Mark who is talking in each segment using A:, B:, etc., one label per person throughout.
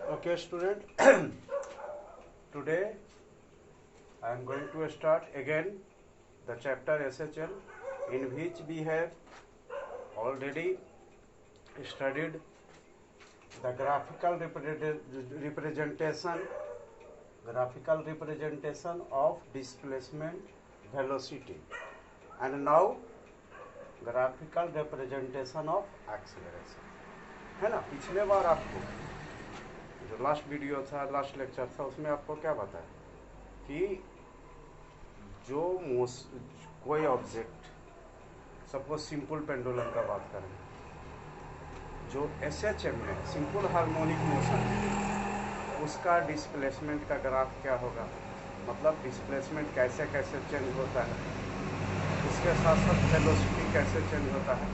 A: Okay, student. Today I am going to start again the chapter SHL, in which we have already studied the graphical representation of displacement velocity, and now graphical representation of acceleration. है ना, पिछले बार आपको जो last video था, last lecture था, उसमें आपको क्या बताया कि जो कोई ऑब्जेक्ट, सपोज सिंपल पेंडुलम का बात करें, जो SHM में सिंपल हार्मोनिक मोशन है, उसका डिस्प्लेसमेंट का ग्राफ क्या होगा, मतलब डिस्प्लेसमेंट कैसे कैसे चेंज होता है, उसके साथ साथ वेलोसिटी कैसे चेंज होता है।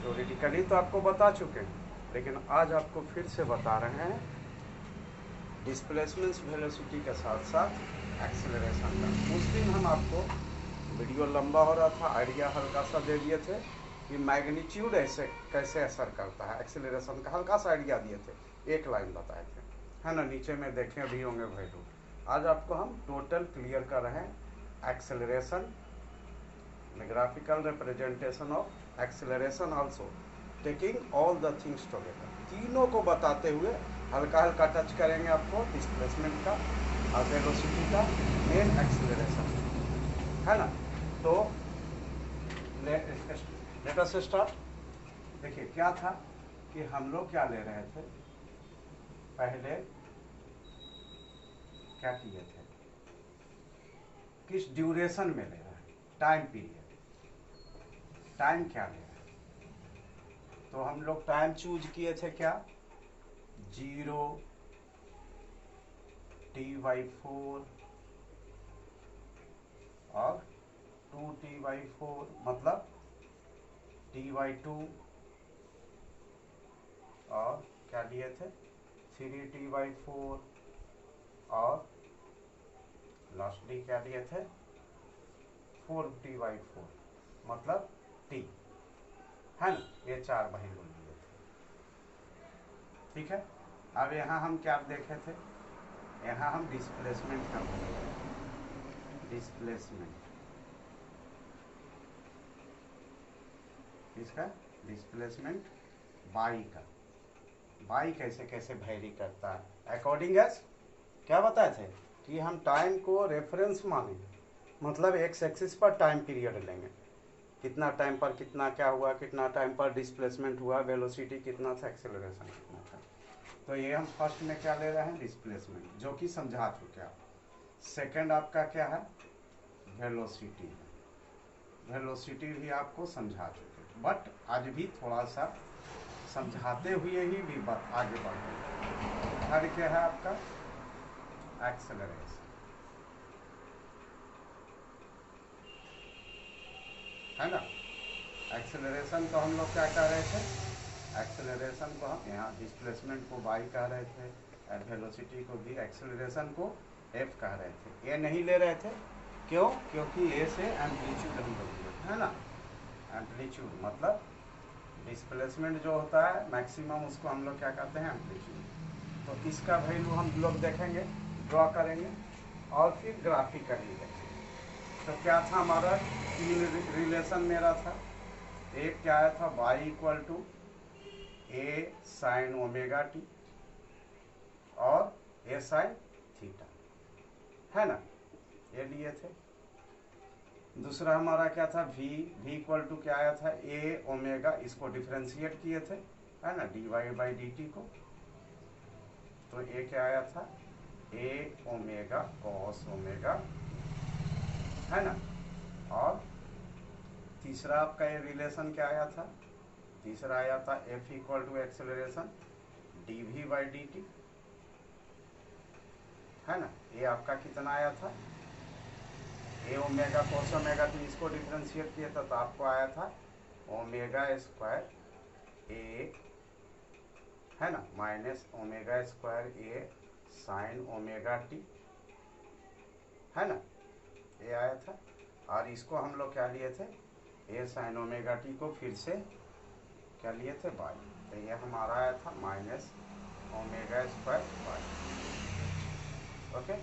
A: थ्योरेटिकली तो आपको बता चुके हैं, लेकिन आज आपको फिर से बता रहे हैं डिस्प्लेसमेंट वेलोसिटी के साथ साथ एक्सेलरेशन का। उस दिन हम आपको, वीडियो लंबा हो रहा था, आइडिया हल्का सा दे दिए थे कि मैग्नीट्यूड ऐसे कैसे असर करता है, एक्सेलरेशन का हल्का सा आइडिया दिए थे, एक लाइन बताए थे, है ना, नीचे में देखे भी होंगे वैल्यू। आज आपको हम टोटल क्लियर कर रहे हैं acceleration, graphical representation of acceleration also, taking all the things together, तीनों को बताते हुए हल्का हल्का टच करेंगे आपको डिस्प्लेसमेंट का और वेलोसिटी का, मेन एक्सेलरेशन, है ना। तो लेट अस स्टार्ट। देखिए क्या था कि हम लोग क्या ले रहे थे, पहले क्या किए थे, किस ड्यूरेशन में ले रहे हैं, टाइम पीरियड, टाइम क्या ले रहे हैं, तो हम लोग टाइम चूज किए थे क्या, 0 t/4 और 2t/4, मतलब t/2, और क्या लिए थे 3t/4, और लास्टली क्या लिए थे 4t/4, मतलब t, है ना। ये चार वैल्यू लिए थे, ठीक है। अब यहाँ हम क्या देखे थे, यहाँ हम डिस्प्लेसमेंट का बोले, डिस्प्लेसमेंट, इसका डिस्प्लेसमेंट बाई का, बाई कैसे कैसे वेरी करता है अकॉर्डिंग एज, क्या बताए थे कि हम टाइम को रेफरेंस मानेंगे, मतलब एक्स एक्सिस पर टाइम पीरियड लेंगे, कितना टाइम पर कितना क्या हुआ, कितना टाइम पर डिस्प्लेसमेंट हुआ, वेलोसिटी कितना था, एक्सेलरेशन कितना था। तो ये हम फर्स्ट में क्या ले रहे हैं, डिस्प्लेसमेंट, जो कि समझा चुके आप। सेकंड आपका क्या है, वेलोसिटी, वेलोसिटी भी आपको समझा चुके, बट आज भी थोड़ा सा समझाते हुए ही भी आगे बढ़ रहे। थर्ड क्या है आपका, एक्सेलरेशन, है ना। एक्सेलरेशन को हम लोग क्या कह रहे थे, एक्सेलरेशन को हम यहाँ डिस्प्लेसमेंट को y कह रहे थे, और वेलोसिटी को भी, एक्सेलरेशन को f कह रहे थे। ये नहीं ले रहे थे, क्यों, क्योंकि a से एम्पलीट्यूड हम लोग लिए, है ना। एम्पलीट्यूड मतलब डिस्प्लेसमेंट जो होता है मैक्सिमम, उसको हम लोग क्या कहते हैं, एम्पलीट्यूड। तो इसका वैल्यू हम लोग देखेंगे, ड्रॉ करेंगे, और फिर ग्राफिकली देखेंगे। तो क्या था हमारा, तीन रिलेशन मेरा था, एक क्या आया था y = a sin ω t और a sin थीटा, है ना, ये लिए थे। दूसरा हमारा क्या था, v = क्या आया था, a ω, इसको डिफ्रेंशिएट किए थे, है ना, dy/dt को। तो ये क्या आया था, a ω cos ω, है ना। और तीसरा आपका ये रिलेशन क्या आया था, तीसरा आया था F = एक्सेलरेशन dv/dt, है ना। ये आपका कितना आया था, a ω cos ω, इसको डिफ्रेंशिएट किया था तो आपको आया था ω² a, है ना, -ω² a sin ω t, है ना, ये आया था। और इसको हम लोग क्या लिए थे, a sin ω t को फिर से क्या लिए थे, बाई, तो ये हमारा आया था -ω² ओमेगा स्क्वायर बाई। ओके,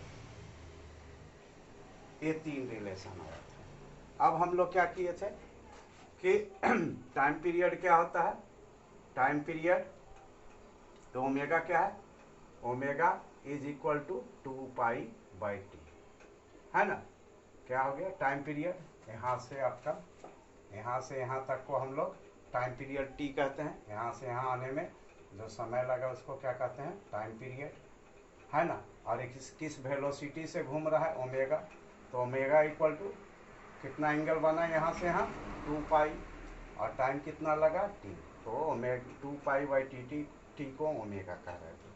A: ये 3 रिलेशन आया था। अब हम लोग क्या किए थे कि टाइम पीरियड क्या होता है, टाइम पीरियड तो ओमेगा क्या है, omega is equal to 2π/t, है ना। क्या हो गया टाइम पीरियड, यहाँ से आपका यहाँ से यहाँ तक को हम लोग टाइम पीरियड टी कहते हैं। यहाँ से यहाँ आने में जो समय लगा उसको क्या कहते हैं, टाइम पीरियड, है ना। और एक किस वेलोसिटी से घूम रहा है, ओमेगा, तो ओमेगा इक्वल टू कितना एंगल बना यहाँ से यहाँ 2π, और टाइम कितना लगा टी, तो ओमेगा 2π/t, टी को ओमेगा कह रहे थे।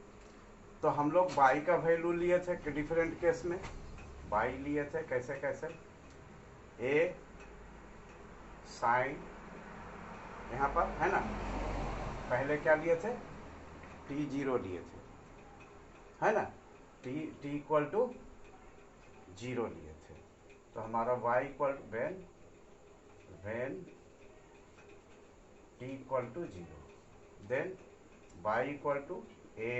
A: तो हम लोग बाई का वैल्यू लिए थे कि डिफरेंट केस में बाई लिए थे, कैसे कैसे, ए साइन यहाँ पर, है ना। पहले क्या लिए थे, t0 लिए थे, है ना, t इक्वल टू 0 लिए थे। तो हमारा y equal when t equal to 0, then y equal to a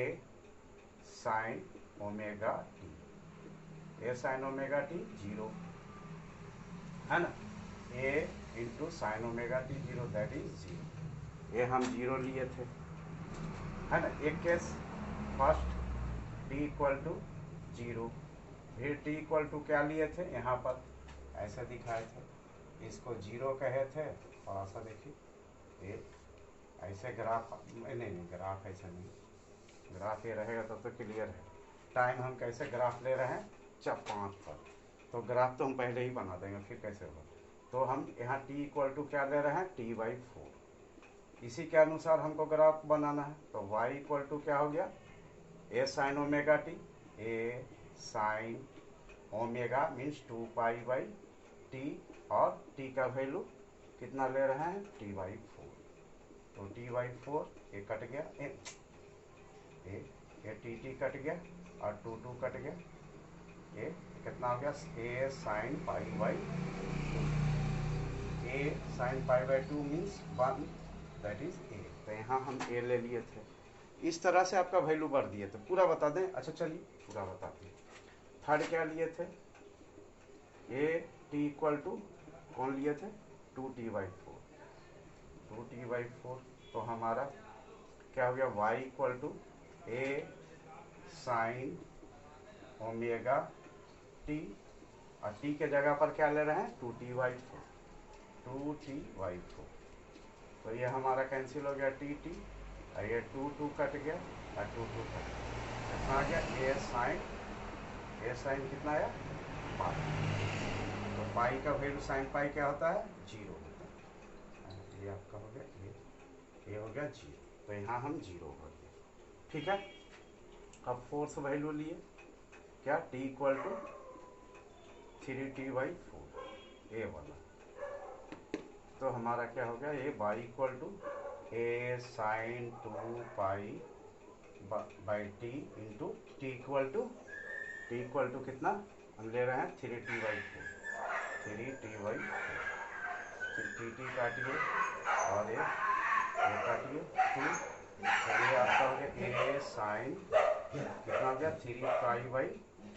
A: sine omega t, a sine omega t 0, है ना, a into sine omega t 0, that is 0। ये हम 0 लिए थे, है ना। एक case first t equal to 0, फिर t इक्वल टू क्या लिए थे, यहाँ पर ऐसे दिखाए थे, इसको 0 कहे थे। थोड़ा सा देखिए, एक ऐसे ग्राफ, नहीं ग्राफ ऐसा नहीं, ग्राफ ये रहेगा तब तो क्लियर है। टाइम हम कैसे ग्राफ ले रहे हैं, 5 पर, तो ग्राफ तो हम पहले ही बना देंगे, फिर कैसे होगा। तो हम यहाँ t इक्वल टू क्या ले रहे हैं, t/4, इसी के अनुसार हमको ग्राफ बनाना है। तो y इक्वल टू क्या हो गया, a sine omega T, a sine omega means 2π/t, और t का वैल्यू कितना ले रहे हैं, t/4, तो t/4 ये कट गया, ये टी कट गया और 2 कट गया, ये कितना हो गया, a sine π/2, a sine π/2 means 1, that is a। तो यहाँ हम a ले लिए थे। इस तरह से आपका वैल्यू बढ़ दिए थे, पूरा बता दें। अच्छा चलिए पूरा बताते हैं। थर्ड क्या लिए थे, a t इक्वल टू कौन लिए थे, 2t/4, 2t/4, तो हमारा क्या हो गया, y equal to a sine omega t, और t के जगह पर क्या ले रहे हैं, 2t/4, 2t/4, तो ये हमारा कैंसिल हो गया टी, और ये 2 कट गया और 2 कट गया, कितना आ गया, a साइन कितना आया, पाई। तो पाई का वैल्यू साइन पाई क्या होता है, 0 होता है। ये आपका हो गया, ये हो गया 0, तो यहाँ हम 0 हो गए, ठीक है। अब फोर्स वैल्यू लिए क्या, t इक्वल टू 3t/4, ए वाला, तो हमारा क्या हो गया, ये y equal to a sine 2π/t into t equal to कितना हम ले रहे हैं, 3t/4, 3t/4, फिर t काटिए और ये काटिए 2, तो ये आपका हो गया a साइन कितना हो गया, 3π/t,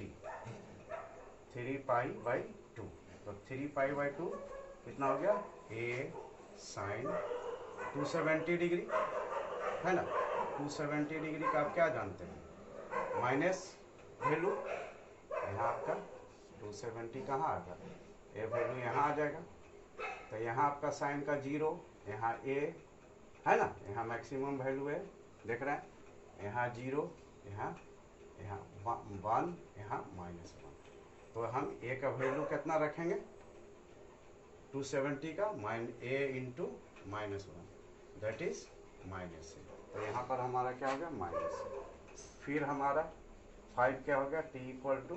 A: 3π/2, तो 3π/2 कितना हो गया, a साइन 270 डिग्री, है ना। 270 डिग्री का आप क्या जानते हैं, माइनस वैल्यू, यहाँ आपका 270 कहाँ आ गया, ए वैल्यू यहाँ आ जाएगा, तो यहाँ आपका साइन का 0, यहाँ a, है ना, यहाँ मैक्सिमम वैल्यू है, देख रहे हैं, यहाँ 0, यहाँ 1, यहाँ -1, तो हम a का वैल्यू कितना रखेंगे, 270 का a into -1, that is -a, तो यहाँ पर हमारा क्या हो गया, -a। फिर हमारा 5 क्या हो गया, t equal to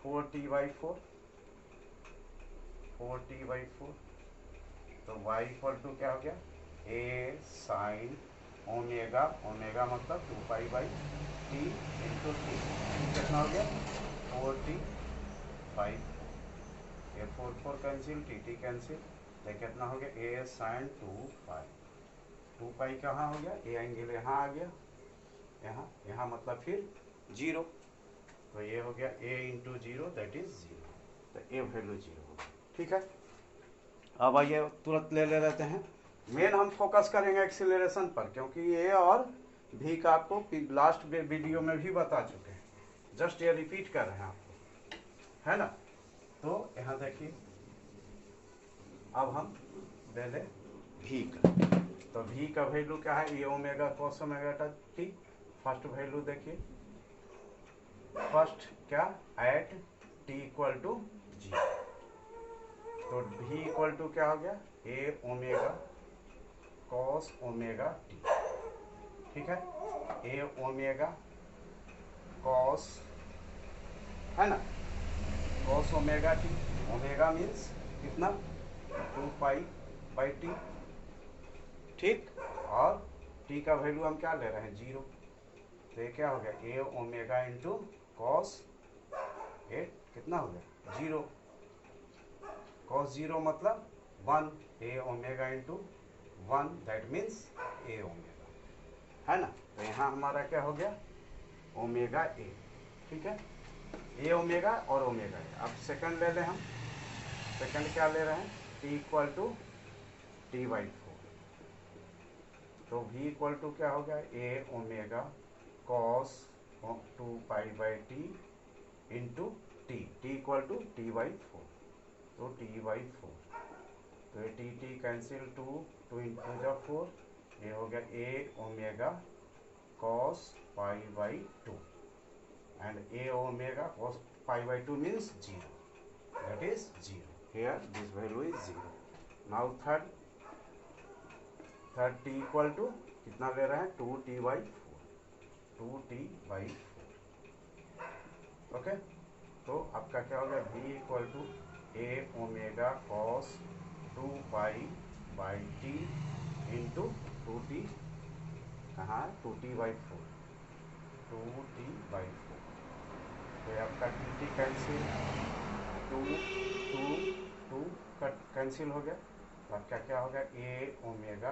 A: 4t/4, 4t/4, तो y इक्वल टू क्या हो गया, a साइन ओमेगा, ओमेगा मतलब 2π/t इंटू t, कितना हो गया, 4t/4, ये 4 कैंसिल, टी कैंसिल, तो कितना हो गया, a साइन 2π, 2π कहाँ हो गया, ए एंगल यहाँ आ गया, यहाँ मतलब फिर 0, तो ये हो गया a इंटू 0 दैट इज 0, तो a वैल्यू 0 होगा। ठीक है, अब आइए तुरंत ले लेते हैं। मेन हम फोकस करेंगे एक्सीलरेशन पर, क्योंकि ये और भी का आपको लास्ट वीडियो में भी बता चुके हैं, जस्ट ये रिपीट कर रहे हैं आपको, है ना। तो यहाँ देखिए, अब हम ले ले v का, तो v का वैल्यू क्या है, ये omega cos omega T. First value देखिए, फर्स्ट क्या, एट t इक्वल टू 0, तो v इक्वल टू क्या हो गया, a omega cos omega T. ठीक है, ए ओमेगा कॉस, है ना, cos omega T. Omega means कितना, 2 पाई बाई टी। ठीक, और टी का वैल्यू हम क्या ले रहे हैं, 0, तो ये क्या हो गया, a omega into cos a कितना हो गया, 0, कॉस 0 मतलब 1, a omega into 1 that means a omega, है ना। तो यहाँ हमारा क्या हो गया, ओमेगा ए। ठीक है, ए ओमेगा और ओमेगा ए। अब सेकंड ले लें हम, सेकंड क्या ले रहे हैं, t equal to t by 4, तो वी इक्वल टू क्या हो गया, a omega cos 2 pi by t into t, t equal to t by 4, तो टी बाई 4, तो ये टी कैंसिल, 2 इंटू जा 4, ये हो गया a omega cos pi by 2, and a omega cos pi by 2 means 0, that is 0, here this value is 0। Now third t equal to कितना ले रहे हैं, 2t by 4, 2t by 4, okay. तो आपका क्या हो गया, v equal to a omega cos 2 pi by t into 2t, कहाँ है, 2t बाई 4, 2t बाई 4, तो आपका टी कैंसिल, 2 कैंसिल हो गया, तो आपका क्या हो गया, ए ओमेगा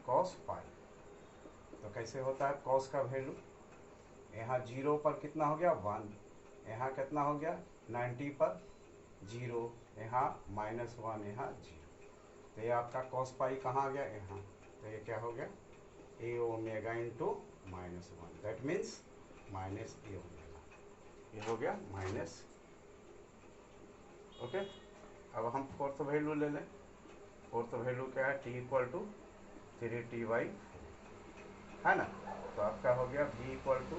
A: कॉस पाई। तो कैसे होता है कॉस का वैल्यू, यहाँ 0 पर कितना हो गया, 1, यहाँ कितना हो गया, 90 पर 0, यहाँ -1, यहाँ 0, तो ये आपका कॉस पाई कहाँ आ गया, यहाँ, तो ये क्या हो गया, a omega into -1 that means minus a omega, ये हो गया माइनस, ओके। अब हम फोर्थ वैल्यू ले लें, फोर्थ वैल्यू क्या है, T equal to 3t by 4, है ना। तो आपका हो गया v equal to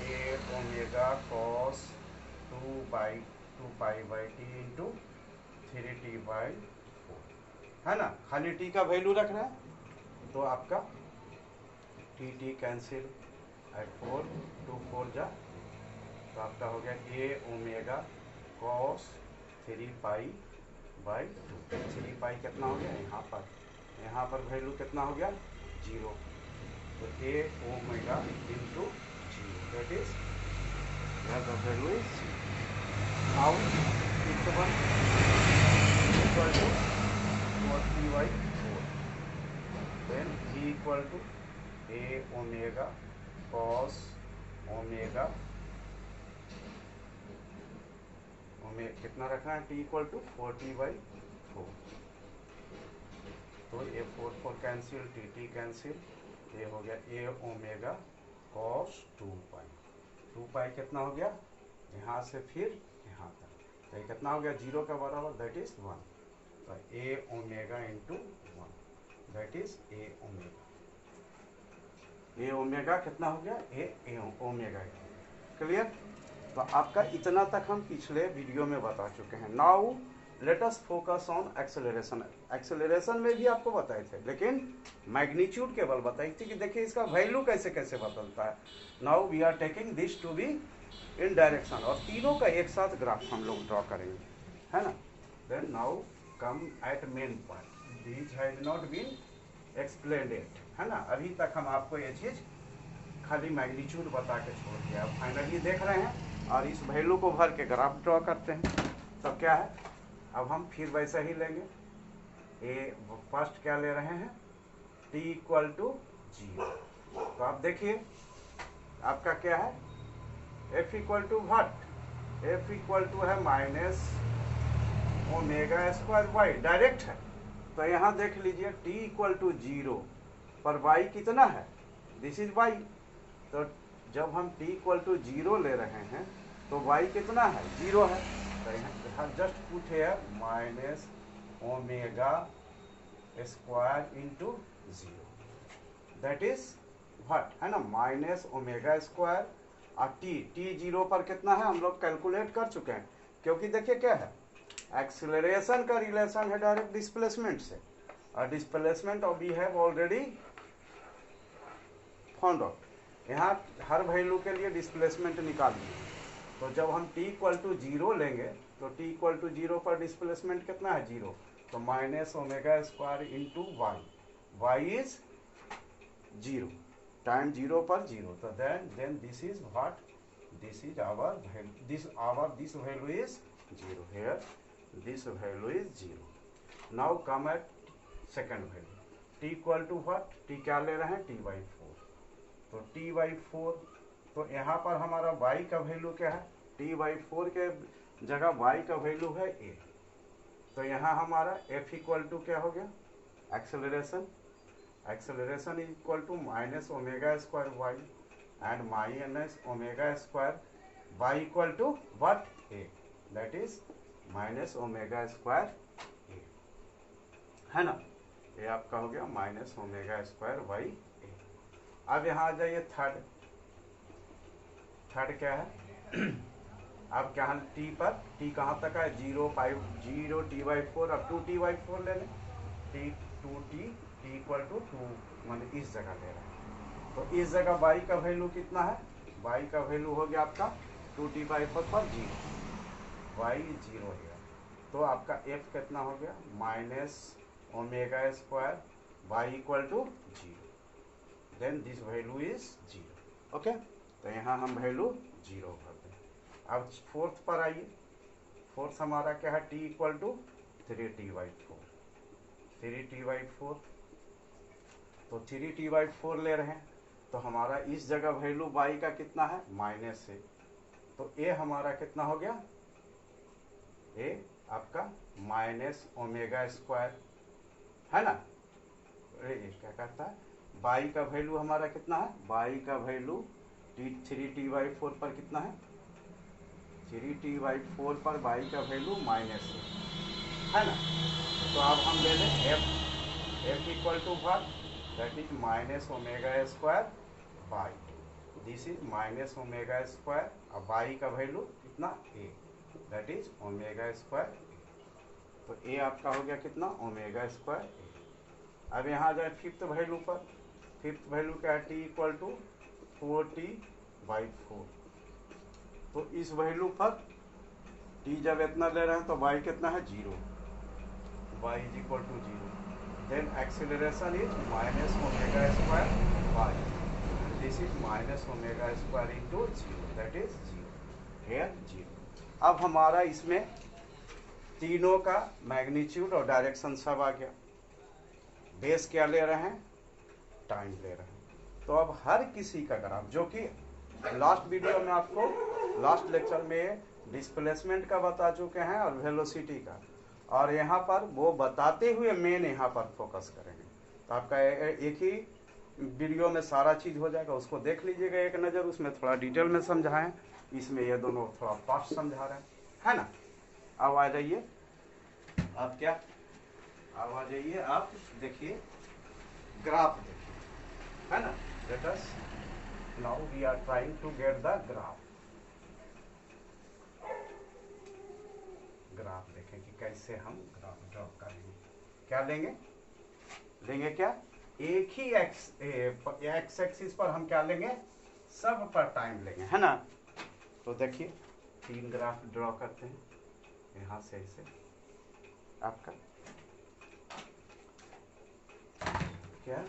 A: a omega cos 2 pi by t into 3t by 4, है ना। खाली t का वैल्यू रख रहे हैं, तो आपका टी कैंसिल, 4 2 4 जा, तो आपका हो गया a omega cos 3 pi by 2, 3 पाई कितना हो गया, यहाँ पर वैल्यू कितना हो गया, 0, तो a omega into 0 that is the value is 0। Now fifth one equal to 40 by 4, then v equal to a omega cos omega कितना रखना है, टी इक्वल टू 40 बाई 4, तो ये 4 कैंसिल, टी कैंसिल, ये हो गया ए ओमेगा कॉस 2 पाई कितना हो गया, यहाँ से फिर यहाँ तक, तो ये कितना हो गया, 0 का बराबर दैट इज 1, तो a omega into 1 that is a omega कितना हो गया, ए ओमेगा, क्लियर। तो आपका इतना तक हम पिछले वीडियो में बता चुके हैं। Now let us focus on acceleration. Acceleration में भी आपको बताए थे, लेकिन मैग्नीट्यूड केवल बताई थी कि देखिए इसका वैल्यू कैसे कैसे बदलता है। Now we are taking this to be in direction, और तीनों का एक साथ ग्राफ हम लोग ड्रॉ करेंगे, है ना। Then now come at main point, this has not been explained it, है ना। अभी तक हम आपको ये चीज़ खाली मैग्नीट्यूड बता के छोड़ दिया, अब फाइनली देख रहे हैं और इस वैल्यू को भर के ग्राफ ड्रॉ करते हैं। तो क्या है, अब हम फिर वैसा ही लेंगे, ए फर्स्ट क्या ले रहे हैं, t इक्वल टू 0। तो आप देखिए आपका क्या है, f equal to what, f equal to है minus omega square y, direct है। तो यहाँ देख लीजिए t इक्वल टू 0 पर y कितना है, दिस इज y। तो जब हम t इक्वल टू 0 ले रहे हैं तो y कितना है, 0 है। तो यहाँ जस्ट पुट है minus omega square into 0, that is what है ना, माइनस ओमेगा स्क्वायर। और t 0 पर कितना है हम लोग कैलकुलेट कर चुके हैं, क्योंकि देखिए क्या है, एक्सीलरेशन का रिलेशन है डायरेक्ट डिस्प्लेसमेंट से, और displacement we have already found out. यहाँ हर वैल्यू के लिए डिस्प्लेसमेंट निकाल दिए। तो जब हम t इक्वल टू 0 लेंगे तो t इक्वल टू 0 पर डिस्प्लेसमेंट कितना है, 0। तो minus omega square into y is 0, time 0 पर 0। तो then this is what, this is our value, this value is 0 here, this value is 0. now come at second value, t equal to what, t क्या ले रहे हैं, t by 4। तो t by 4, तो यहाँ पर हमारा y का वैल्यू क्या है, t by 4 के जगह y का वैल्यू है a। तो यहाँ हमारा f इक्वल टू क्या हो गया, acceleration, acceleration is equal to minus omega square y and minus omega square y equal to what, a, that is minus omega square a, है ना। ये आपका हो गया minus omega square y a. अब यहाँ आ जाइए थर्ड, थर्ड क्या है अब क्या है, टी पर, टी कहाँ तक है, 0 t बाई 4, अब 2t बाई 4 ले लें, T 2t, T equal to 2, मतलब इस जगह ले रहे हैं। तो इस जगह बाई का वैल्यू कितना है, बाई का वैल्यू हो गया आपका 2t बाई 4 पर 0, y 0 है। तो आपका f कितना हो गया, minus omega square y equal to 0, then this value is 0। Okay, तो यहाँ हम वैल्यू 0 कर दें। अब फोर्थ पर आइए, फोर्थ हमारा क्या है, t equal to 3t by 4, 3t by 4। तो 3t बाई 4 ले रहे हैं, तो हमारा इस जगह वैल्यू y का कितना है, माइनस है। तो a हमारा कितना हो गया, a आपका माइनस ओमेगा स्क्वायर, है ना। क्या करता है, बाई का वैल्यू हमारा कितना है, बाई का वैल्यू 3t बाई 4 पर कितना है, 3t बाई 4 पर बाई का वैल्यू माइनस है ना। तो अब हम ले लें f equal to what, that is minus omega square by, this is minus omega square, और बाई का वैल्यू कितना, a, that is omega square. तो a आपका हो गया कितना, ओमेगा स्क्वायर। अब यहाँ आ जाए फिफ्थ वैल्यू पर, फिफ्थ वैल्यू क्या है, t equal to 4t by 4। तो इस वैल्यू पर t जब इतना ले रहे हैं तो y कितना है, 0, y is equal to 0, then acceleration is minus omega square y, this is minus omega square into 0, that is 0 here 0। अब हमारा इसमें तीनों का मैग्नीट्यूड और डायरेक्शन सब आ गया। बेस क्या ले रहे हैं, टाइम ले रहे हैं। तो अब हर किसी का ग्राफ, जो कि लास्ट वीडियो में आपको, लास्ट लेक्चर में डिस्प्लेसमेंट का बता चुके हैं और वेलोसिटी का, और यहाँ पर वो बताते हुए मेन यहाँ पर फोकस करेंगे। तो आपका एक ही वीडियो में सारा चीज़ हो जाएगा, उसको देख लीजिएगा एक नज़र, उसमें थोड़ा डिटेल में समझाएं, इसमें ये दोनों थोड़ा फास्ट समझा रहे हैं, है ना। अब आ जाइए, अब क्या, अब आ जाइए आप देखिए ग्राफ देखिए, है ना। Let us now we are trying to get the graph. Graph देखें कि कैसे हम ग्राफ ड्रॉ करेंगे। क्या लेंगे, लेंगे क्या, एक ही एक्स एक्सिस पर हम क्या लेंगे, सब पर टाइम लेंगे, है ना। तो देखिए 3 ग्राफ ड्रॉ करते हैं, यहाँ से ऐसे आपका क्या,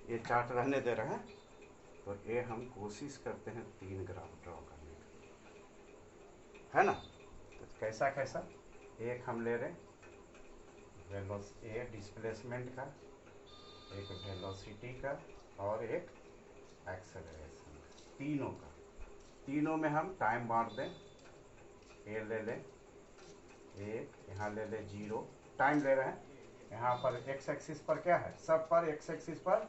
A: ये चार्ट रहने दे रहे हैं, तो ये हम कोशिश करते हैं 3 ग्राफ ड्रॉ करने का, है ना। तो कैसा कैसा, एक हम ले रहे एक डिस्प्लेसमेंट का, एक वेलोसिटी का और एक एक्सेलरेशन, तीनों का। तीनों में हम टाइम बांट दें। ए ले लें एक, यहाँ ले लें 0, टाइम ले रहे हैं। यहाँ पर एक्स एक्सिस पर क्या है, सब पर एक्स एक्सिस पर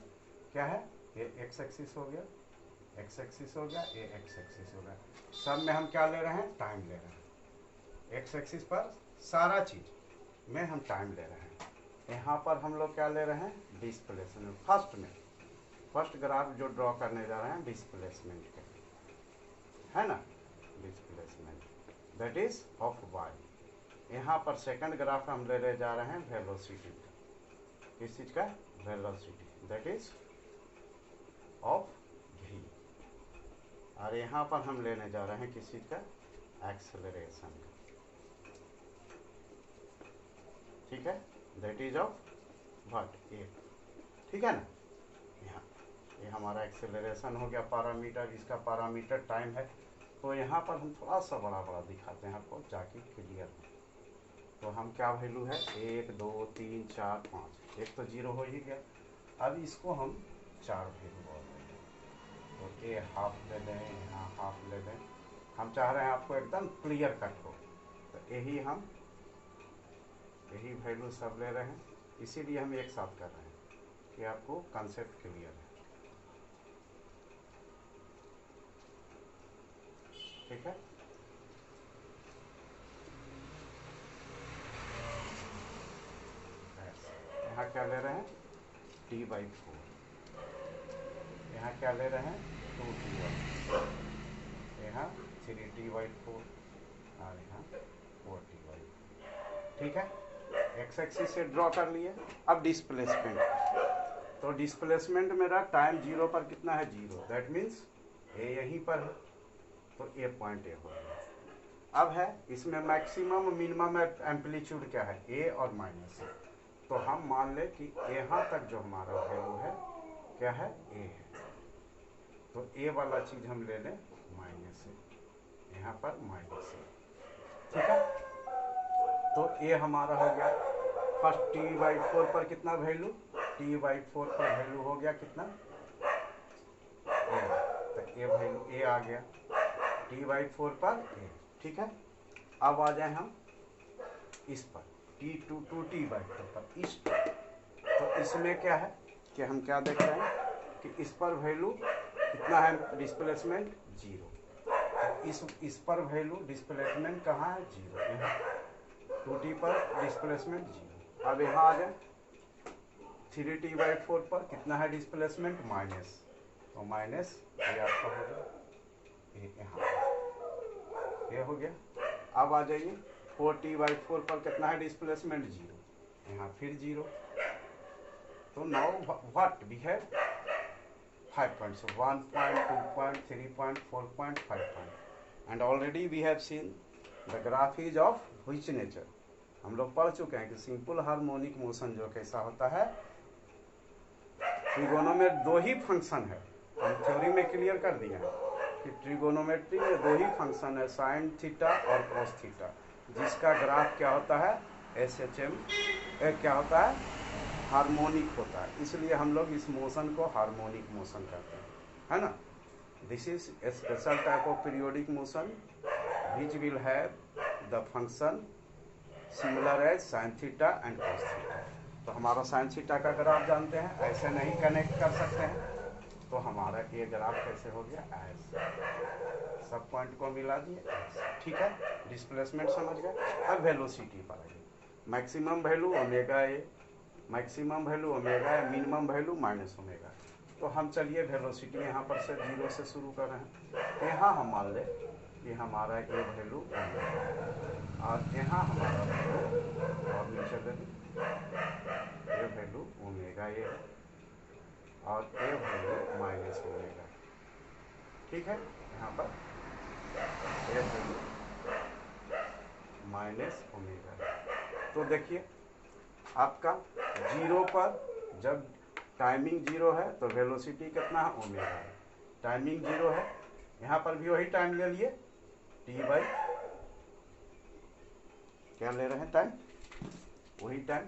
A: क्या है, ये एक्स एक्सिस हो गया, एक्स एक्सिस हो गया, ये एक्स एक्सिस हो गया। सब में हम क्या ले रहे हैं, टाइम ले रहे हैं। एक्स एक्सिस पर सारा चीज में हम टाइम ले रहे हैं। यहाँ पर हम लोग क्या ले रहे हैं, डिस्प्लेसमेंट। फर्स्ट ग्राफ जो ड्रॉ करने जा रहे हैं डिस्प्लेसमेंट के, है ना, displacement that is of y. यहाँ पर सेकंड ग्राफ हम ले जा रहे हैं वेलोसिटी। किस चीज का, velocity that is of v. और यहाँ पर हम लेने जा रहे हैं किस चीज का, एक्सेलरेशन का। ठीक है, दैट इज ऑफ व्हाट, ए। ठीक है ना, यहाँ ये हमारा एक्सेलरेशन हो गया पैरामीटर, इसका पैरामीटर टाइम है। तो यहाँ पर हम थोड़ा सा बड़ा बड़ा दिखाते हैं आपको ताकि क्लियर हो। तो हम क्या वैल्यू है, 1 2 3 4 5, एक तो 0 हो ही गया। अब इसको हम 4 वैल्यू बोल देंगे। तो ए हाफ ले लें, यहाँ हाफ ले लें। हम चाह रहे हैं आपको एकदम क्लियर कट हो, तो यही वैल्यू सब ले रहे हैं। इसीलिए हम एक साथ कर रहे हैं कि आपको कंसेप्ट क्लियर है। ठीक है, यहाँ क्या ले रहे हैं, t/4। यहाँ क्या ले रहे हैं, 2t/4। यहाँ 3t/4 और यहाँ 4t/4। ठीक है, एक्स एक्सिस से ड्रॉ कर लिए। अब डिस्प्लेसमेंट, तो डिस्प्लेसमेंट मेरा टाइम 0 पर कितना है, 0। दैट मीन्स ए यहीं पर है, तो ए पॉइंट ए हो गया। अब है इसमें मैक्सिमम मिनिमम एम्पलीट्यूड क्या है, ए और माइनस ए। तो हम मान ले कि यहाँ तक जो हमारा वैल्यू है क्या है, ए है। तो ए वाला चीज हम ले लें माइनस ए, यहाँ पर माइनस ए। ठीक है, तो ए हमारा हो गया फर्स्ट t/4 पर कितना वैल्यू, t/4 पर वैल्यू हो गया कितना, ए। तो ए वैल्यू ए आ गया t/4 पर ए। ठीक है, अब आ जाए हम इस पर t/4 पर, इस पर। तो इसमें क्या है कि हम क्या देख रहे हैं कि इस पर वैल्यू कितना है, डिस्प्लेसमेंट 0। तो इस पर वैल्यू डिस्प्लेसमेंट कहाँ है, 0। यहाँ 2t पर डिस्प्लेसमेंट 0। अब यहाँ आ जाए 3t/4 पर कितना है डिस्प्लेसमेंट, माइनस। तो माइनस ये आपका हो गया, यहाँ ये हो गया। अब आ जाइए 4t/4 पर कितना है डिस्प्लेसमेंट, 0। यहाँ फिर 0। तो now what we have 5 points, 1 point, 2 point, 3 point, 4 point, 5 point, and already we have seen the graph is of which nature। हम लोग पढ़ चुके हैं कि सिंपल हार्मोनिक मोशन जो कैसा होता है, ट्रिगोनोमेट्री में 2 ही फंक्शन है। हम थ्योरी में क्लियर कर दिए हैं कि ट्रिगोनोमेट्री में 2 ही फंक्शन है, साइन थीटा और कॉस थीटा, जिसका ग्राफ क्या होता है, SHM क्या होता है, हार्मोनिक होता है। इसलिए हम लोग इस मोशन को हार्मोनिक मोशन कहते हैं, है ना। This is a special type of periodic motion which will have the function similar as sine theta and cos theta. तो हमारा साइन थीटा का ग्राफ जानते हैं, ऐसे नहीं कनेक्ट कर सकते हैं। तो हमारा ये ग्राफ कैसे हो गया, ऐसे सब पॉइंट को मिला दिए ऐसे। ठीक है, डिस्प्लेसमेंट समझ गए। अब वेलोसिटी पर आइए, maximum value omega A, maximum value omega है, मिनिमम वैल्यू माइनस ओमेगा। तो हम चलिए वेलोसिटी यहाँ पर से 0 से शुरू कर रहे हैं। यहाँ हम मान लें कि हमारा ए वैल्यू और यहाँ हमारा वैल्यू, और नीचे ले ए वैल्यू ओमेगा ए है और ए वैल्यू माइनस ओमेगा। ठीक है, यहाँ पर ए वैल्यू माइनस ओमेगा। तो देखिए आपका 0 पर जब टाइमिंग 0 है तो वेलोसिटी कितना है, ओमेगा है। टाइमिंग 0 है, यहाँ पर भी वही टाइम ले लिए, t/, क्या ले रहे हैं टाइम, वही टाइम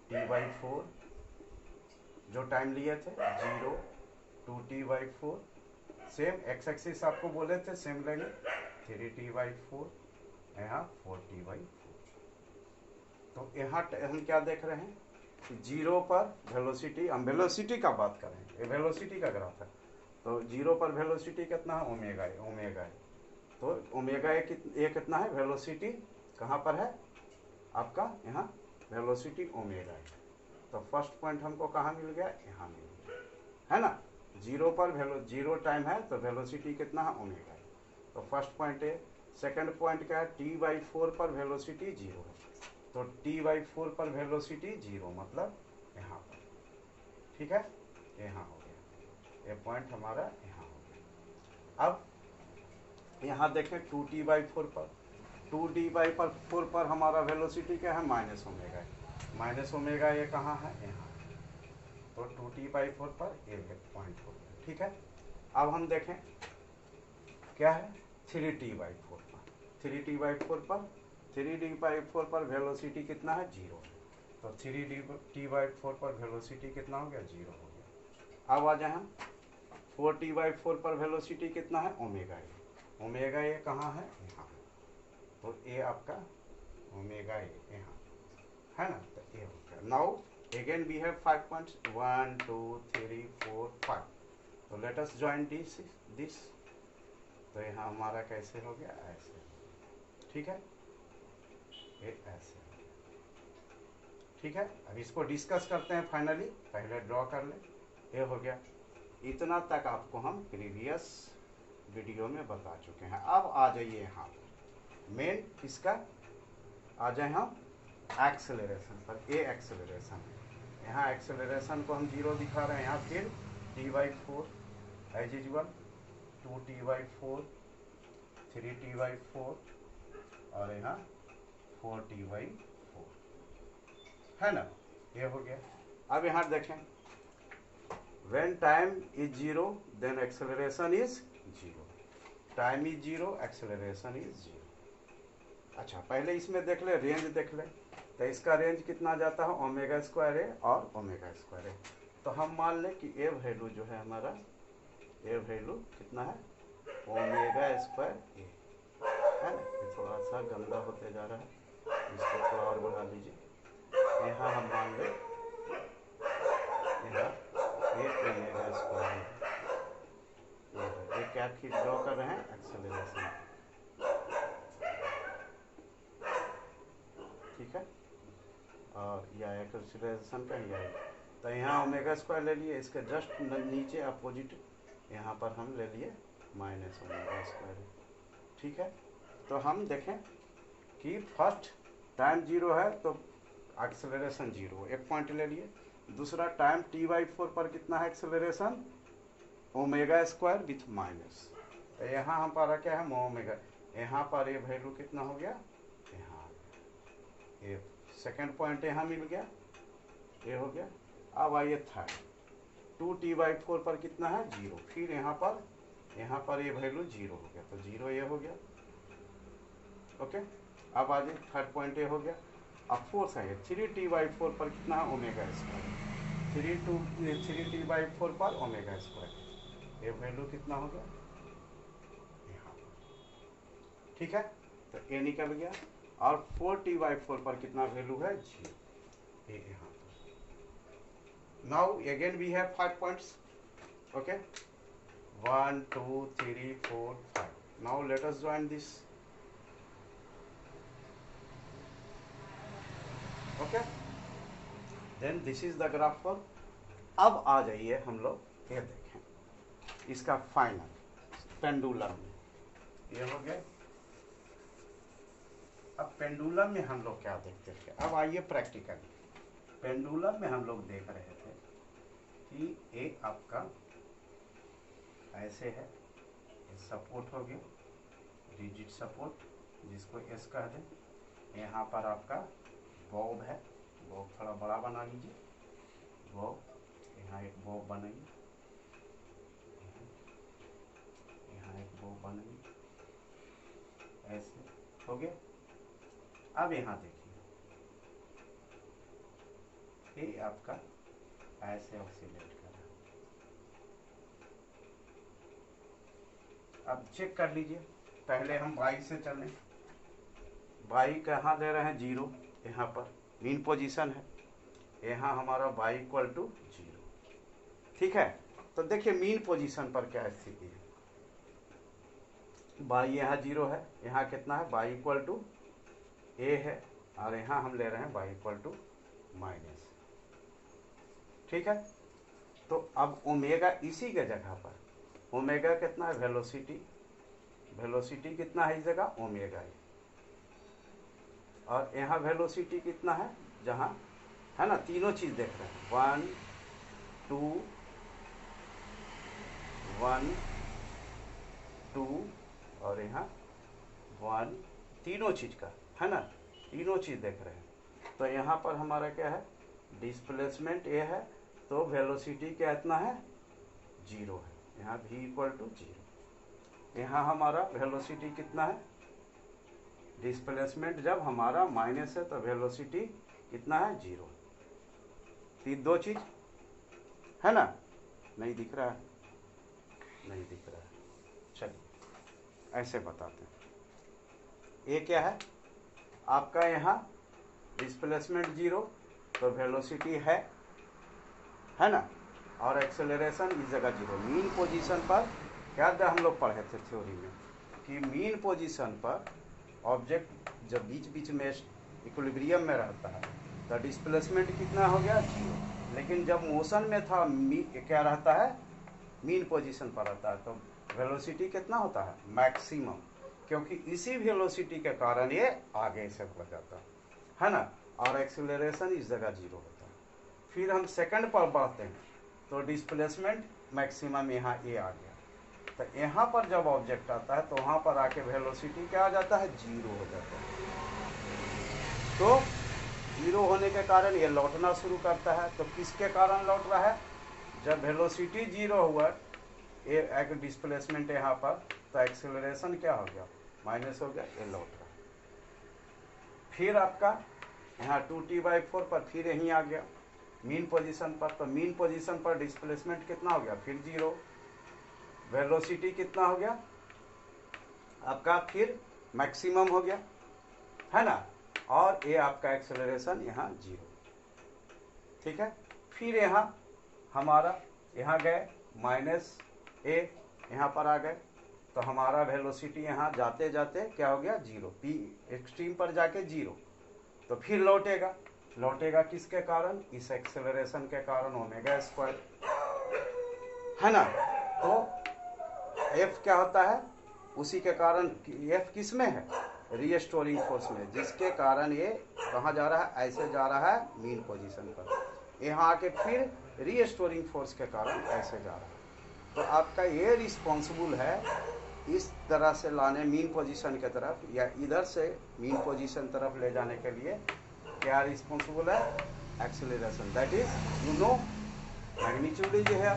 A: t/4 जो टाइम लिए थे 0 to t/4, same x axis आपको बोले थे सेम लेंगे 3t/4, यहाँ 4t/4। तो यहाँ हम क्या देख रहे हैं, जीरो पर वेलोसिटी, हम वेलोसिटी का बात कर रहे हैं, ये वेलोसिटी का ग्राफ है। तो जीरो पर वेलोसिटी कितना है, ओमेगा है, ओमेगा है। तो ओमेगा ये कितना है, वेलोसिटी कहाँ पर है आपका, यहाँ वेलोसिटी ओमेगा है। तो फर्स्ट पॉइंट हमको कहाँ मिल गया, यहाँ मिल गया, है ना। जीरो पर जीरो टाइम है तो वेलोसिटी कितना है, ओमेगा है। तो फर्स्ट पॉइंट है। सेकंड पॉइंट क्या है, t/4 पर वेलोसिटी जीरो है। तो t/4 पर वेलोसिटी जीरो मतलब यहाँ पर, ठीक है, यहाँ हो गया, ये पॉइंट हमारा यहाँ हो गया। अब यहाँ देखें 2t/4 पर, 2t/4 पर हमारा वेलोसिटी क्या है, माइनस ओमेगा है। माइनस ओमेगा ये कहाँ है, यहाँ। तो 2t/4 पर ये पॉइंट हो गया, ठीक है। अब हम देखें क्या है 3t/4 पर, 3t/4 पर वेलोसिटी कितना है, जीरो है। तो 3t/4 पर वेलोसिटी कितना हो गया, जीरो हो गया। अब आ जाए हम 4t/4 पर वेलोसिटी कितना है, ओमेगा है। ओमेगा ये कहाँ है, यहाँ। तो ये आपका ओमेगा ये यहाँ है ना। तो ये हो गया। Now again we have 5 points 1 2 3 4 5। तो लेट अस जॉइन दिस। तो यहाँ हमारा कैसे हो गया, ऐसे, ठीक है, ये ऐसे, ठीक है। अब इसको डिस्कस करते हैं फाइनली, पहले ड्रॉ कर ले। ये हो गया, इतना तक आपको हम प्रीवियस वीडियो में बता चुके हैं। अब आ जाइए यहाँ मेन इसका, आ जाए हम एक्सेलरेशन पर। ए एक्सेलरेशन, यहाँ एक्सेलरेशन को हम जीरो दिखा रहे हैं। यहाँ फिर t/4 as usual, 2t/4, 3t/4 और यहाँ 4t/4, है ना। ये हो गया। अब यहाँ देखें, when time is zero then acceleration is zero, time is zero acceleration is zero। अच्छा, पहले इसमें देख ले, रेंज देख ले। तो इसका रेंज कितना जाता है, ओमेगा स्क्वायर ए और ओमेगा स्क्वायर ए। तो हम मान लें कि ए वैल्यू जो है हमारा, ए वैल्यू कितना है, ओमेगा स्क्वायर ए, है ना। ये थोड़ा सा गंदा होते जा रहा है, इसको थोड़ा और बढ़ा लीजिए। यहाँ हम मान लें, यहाँ ये ओमेगा स्क्वायर है, ये क्या ड्रॉ कर रहे हैं, एक्सेलरेशन, ठीक है। और या एक्सेलरेशन का ही आएगा। तो यहाँ ओमेगा स्क्वायर ले लिए, इसके जस्ट नीचे अपोजिट यहाँ पर हम ले लिए माइनस ओमेगा स्क्वायर, ठीक है। तो हम देखें कि फर्स्ट टाइम जीरो है तो एक्सेलरेशन जीरो, एक पॉइंट ले लिए। दूसरा टाइम t/4 पर कितना है acceleration, omega square with minus. तो यहाँ हमारा क्या है, ओमेगा, यहाँ पर ये वैल्यू कितना हो गया, यहाँ ये सेकेंड पॉइंट यहाँ मिल गया, ये हो गया। अब आइए थर्ड, 2t/4 पर कितना है, जीरो। फिर यहाँ पर ये वैल्यू जीरो हो गया, तो जीरो ये हो गया, ओके। अब आ जाए थर्ड पॉइंट ये हो गया। अब फोर्थ है 3t/4 पर कितना है, ओमेगा स्क्वायर, 3t/4 पर ओमेगा स्क्वायर, ये वैल्यू कितना हो गया, यहाँ, ठीक है। तो ये निकल गया। और 4t/4 पर कितना वैल्यू है, जीरो, ये यहाँ पर। Now again we have 5 points, okay, 1 2 3 4 5। Now let us join this, okay, then this is the graph for. अब आ जाइए हम लोग ये देखें इसका फाइनल पेंडुलम में, ये हो गया। अब पेंडुलम में हम लोग क्या देखते थे, अब आइए प्रैक्टिकली। पेंडुलम में हम लोग देख रहे थे कि ये आपका ऐसे है, ये सपोर्ट हो गया, रिजिड सपोर्ट जिसको एस कह दें। यहाँ पर आपका बॉब है, बॉब थोड़ा बड़ा बना लीजिए, बॉब, यहाँ एक बॉब बनेगी, यहाँ एक बॉब बनेगी, ऐसे हो गया। अब यहाँ देखिए, ये आपका ऐसे ऑसिलेट कर रहा है। अब चेक कर लीजिए, पहले हम y से चलें। y कहाँ दे रहे हैं, 0, यहाँ पर मीन पोजीशन है, यहाँ हमारा y इक्वल टू 0। ठीक है, तो देखिए मीन पोजीशन पर क्या स्थिति है, y यहाँ 0 है, यहाँ कितना है, y इक्वल टू a है, और यहाँ हम ले रहे हैं y इक्वल टू माइनस। ठीक है, तो अब ओमेगा इसी के जगह पर, ओमेगा कितना है, वेलोसिटी, वेलोसिटी कितना है इस जगह, ओमेगा है, और यहाँ वेलोसिटी कितना है, जहाँ है ना, तीनों चीज देख रहे हैं, 1 2 1 2 और यहाँ 1, तीनों चीज का है ना, तीनों चीज देख रहे हैं। तो यहाँ पर हमारा क्या है, डिस्प्लेसमेंट ये है, तो वेलोसिटी क्या इतना है, 0 है, यहाँ v इक्वल टू 0। यहाँ हमारा वेलोसिटी कितना है, डिस्प्लेसमेंट जब हमारा माइनस है तो वेलोसिटी कितना है, 0। तीन दो चीज है ना, नहीं दिख रहा है, नहीं दिख रहा है, चलिए ऐसे बताते हैं। ये क्या है आपका, यहाँ डिस्प्लेसमेंट 0 तो वेलोसिटी है ना, और एक्सेलरेशन इस जगह 0। मीन पोजीशन पर क्या हम लोग पढ़े थे थ्योरी में कि मीन पोजीशन पर ऑब्जेक्ट जब बीच बीच में इक्विलिब्रियम में रहता है तो डिस्प्लेसमेंट कितना हो गया, 0। लेकिन जब मोशन में था क्या रहता है, मीन पोजीशन पर रहता है, तो वेलोसिटी कितना होता है, मैक्सिमम, क्योंकि इसी वेलोसिटी के कारण ये आगे से बढ़ जाता है ना, और एक्सेलरेशन इस जगह 0 होता है। फिर हम सेकंड पर बढ़ते हैं तो डिस्प्लेसमेंट मैक्सिमम यहाँ ये आ गया, तो यहाँ पर जब ऑब्जेक्ट आता है तो वहाँ पर आके वेलोसिटी क्या आ जाता है, 0 हो जाता है। तो 0 होने के कारण ये लौटना शुरू करता है। तो किसके कारण लौट रहा है, जब वेलोसिटी 0 हुआ, ये एक डिस्प्लेसमेंट यहाँ पर, तो एक्सेलरेशन क्या हो गया, माइनस हो गया, ये लौट रहा है। फिर आपका यहाँ 2t/4 पर फिर यहीं आ गया मीन पोजीशन पर, तो मीन पोजीशन पर डिस्प्लेसमेंट कितना हो गया, फिर 0, वेलोसिटी कितना हो गया आपका, फिर मैक्सिमम हो गया है ना, और ये आपका एक्सेलरेशन यहाँ 0। ठीक है, फिर यहाँ हमारा यहाँ गए -a, यहाँ पर आ गए, तो हमारा वेलोसिटी यहाँ जाते जाते क्या हो गया, 0, p एक्सट्रीम पर जाके 0, तो फिर लौटेगा, लौटेगा किसके कारण, इस एक्सेलरेशन के कारण, ओमेगा स्क्वायर है ना। तो F क्या होता है, उसी के कारण, F किस में है, रीस्टोरिंग फोर्स में, जिसके कारण ये कहाँ जा रहा है, ऐसे जा रहा है मीन पोजीशन पर, यहाँ आके फिर रीस्टोरिंग फोर्स के कारण ऐसे जा रहा है। तो आपका ये रिस्पॉन्सिबल है इस तरह से लाने मीन पोजीशन के तरफ, या इधर से मीन पोजीशन तरफ ले जाने के लिए क्या रिस्पॉन्सिबल है, acceleration, that is you know magnitude is है,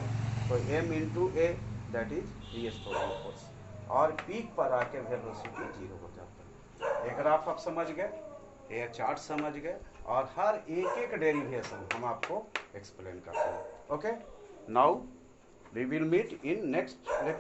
A: तो m into A that is restoring force, और पीक पर आके वेलोसिटी 0 हो जाता है। एक ग्राफ आप समझ गए, ये चार्ट समझ गए, और हर एक एक डेरिवेशन हम आपको एक्सप्लेन करते हैं। Okay, now we will meet in next lecture.